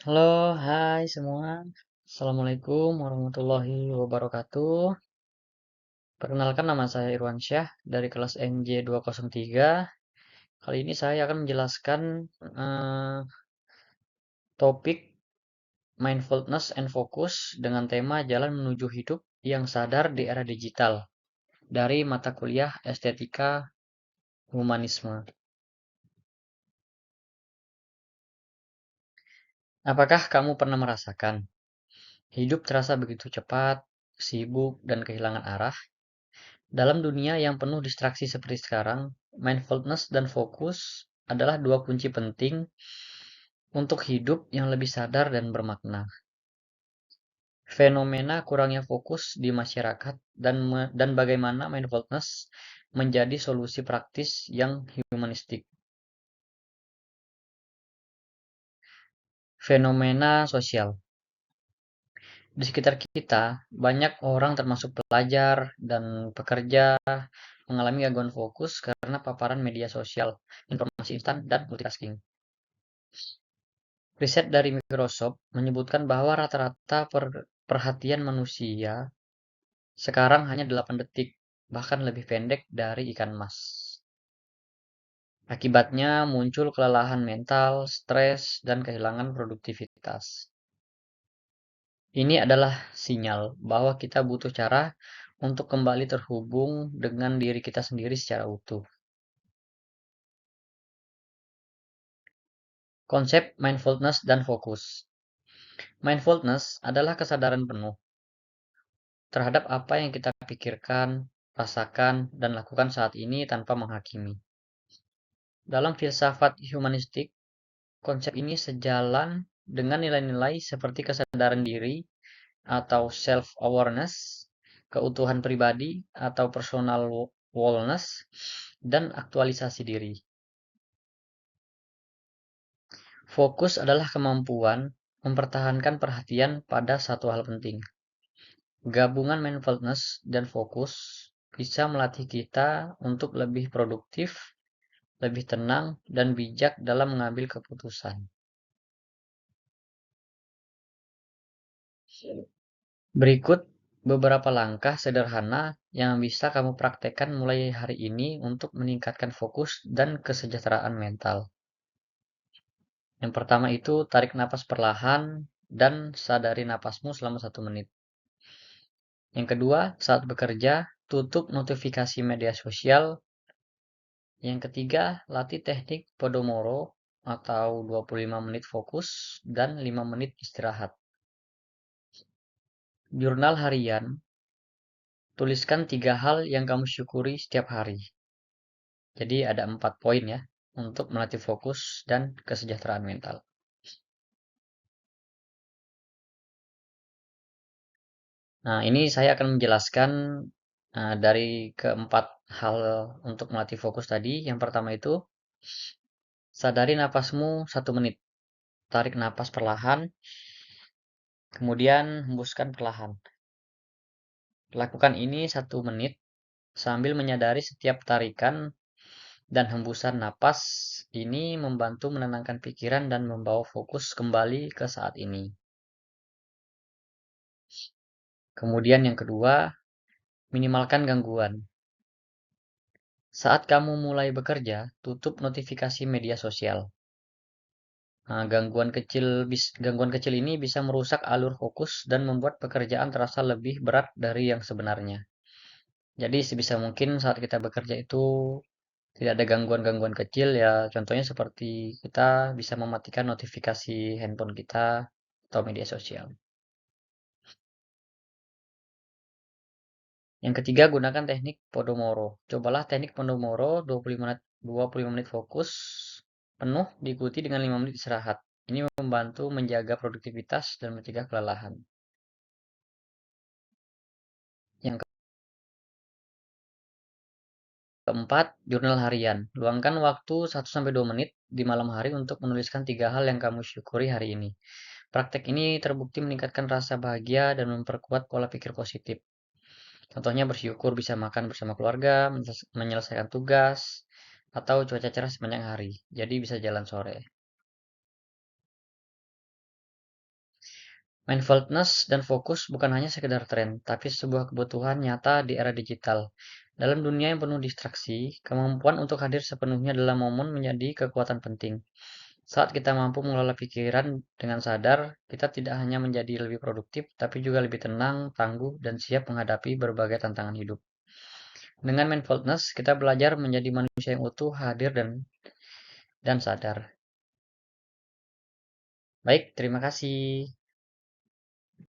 Halo, hai semua. Assalamualaikum warahmatullahi wabarakatuh. Perkenalkan nama saya Irwansyah dari kelas NJ203. Kali ini saya akan menjelaskan eh, topik mindfulness and focus dengan tema jalan menuju hidup yang sadar di era digital dari mata kuliah Estetika Humanisme. Apakah kamu pernah merasakan hidup terasa begitu cepat, sibuk, dan kehilangan arah? Dalam dunia yang penuh distraksi seperti sekarang, mindfulness dan fokus adalah dua kunci penting untuk hidup yang lebih sadar dan bermakna. Fenomena kurangnya fokus di masyarakat dan bagaimana mindfulness menjadi solusi praktis yang humanistik. Fenomena sosial. Di sekitar kita, banyak orang termasuk pelajar dan pekerja mengalami gangguan fokus karena paparan media sosial, informasi instan, dan multitasking. Riset dari Microsoft menyebutkan bahwa rata-rata perhatian manusia sekarang hanya 8 detik, bahkan lebih pendek dari ikan mas. Akibatnya muncul kelelahan mental, stres, dan kehilangan produktivitas. Ini adalah sinyal bahwa kita butuh cara untuk kembali terhubung dengan diri kita sendiri secara utuh. Konsep mindfulness dan fokus. Mindfulness adalah kesadaran penuh terhadap apa yang kita pikirkan, rasakan, dan lakukan saat ini tanpa menghakimi. Dalam filsafat humanistik, konsep ini sejalan dengan nilai-nilai seperti kesadaran diri atau self-awareness, keutuhan pribadi atau personal wellness, dan aktualisasi diri. Fokus adalah kemampuan mempertahankan perhatian pada satu hal penting. Gabungan mindfulness dan fokus bisa melatih kita untuk lebih produktif, lebih tenang, dan bijak dalam mengambil keputusan. Berikut beberapa langkah sederhana yang bisa kamu praktekkan mulai hari ini untuk meningkatkan fokus dan kesejahteraan mental. Yang pertama itu tarik napas perlahan dan sadari napasmu selama 1 menit. Yang kedua, saat bekerja, tutup notifikasi media sosial. Yang ketiga, latih teknik Pomodoro atau 25 menit fokus dan 5 menit istirahat. Jurnal harian, tuliskan 3 hal yang kamu syukuri setiap hari. Jadi ada 4 poin ya untuk melatih fokus dan kesejahteraan mental. Nah, ini saya akan menjelaskan dari keempat hal untuk melatih fokus tadi. Yang pertama itu, sadari napasmu 1 menit. Tarik napas perlahan, kemudian hembuskan perlahan. Lakukan ini 1 menit sambil menyadari setiap tarikan dan hembusan napas. Ini membantu menenangkan pikiran dan membawa fokus kembali ke saat ini. Kemudian yang kedua, minimalkan gangguan. Saat kamu mulai bekerja, tutup notifikasi media sosial. Nah, gangguan kecil ini bisa merusak alur fokus dan membuat pekerjaan terasa lebih berat dari yang sebenarnya. Jadi sebisa mungkin saat kita bekerja itu tidak ada gangguan-gangguan kecil ya. Contohnya seperti kita bisa mematikan notifikasi handphone kita atau media sosial. Yang ketiga, gunakan teknik Pomodoro. Cobalah teknik Pomodoro 25 menit fokus penuh diikuti dengan 5 menit istirahat. Ini membantu menjaga produktivitas dan mencegah kelelahan. Yang keempat, jurnal harian. Luangkan waktu 1-2 menit di malam hari untuk menuliskan 3 hal yang kamu syukuri hari ini. Praktek ini terbukti meningkatkan rasa bahagia dan memperkuat pola pikir positif. Contohnya bersyukur bisa makan bersama keluarga, menyelesaikan tugas, atau cuaca cerah sepanjang hari. Jadi bisa jalan sore. Mindfulness dan fokus bukan hanya sekedar tren, tapi sebuah kebutuhan nyata di era digital. Dalam dunia yang penuh distraksi, kemampuan untuk hadir sepenuhnya dalam momen menjadi kekuatan penting. Saat kita mampu mengelola pikiran dengan sadar, kita tidak hanya menjadi lebih produktif, tapi juga lebih tenang, tangguh, dan siap menghadapi berbagai tantangan hidup. Dengan mindfulness, kita belajar menjadi manusia yang utuh, hadir, dan sadar. Baik, terima kasih.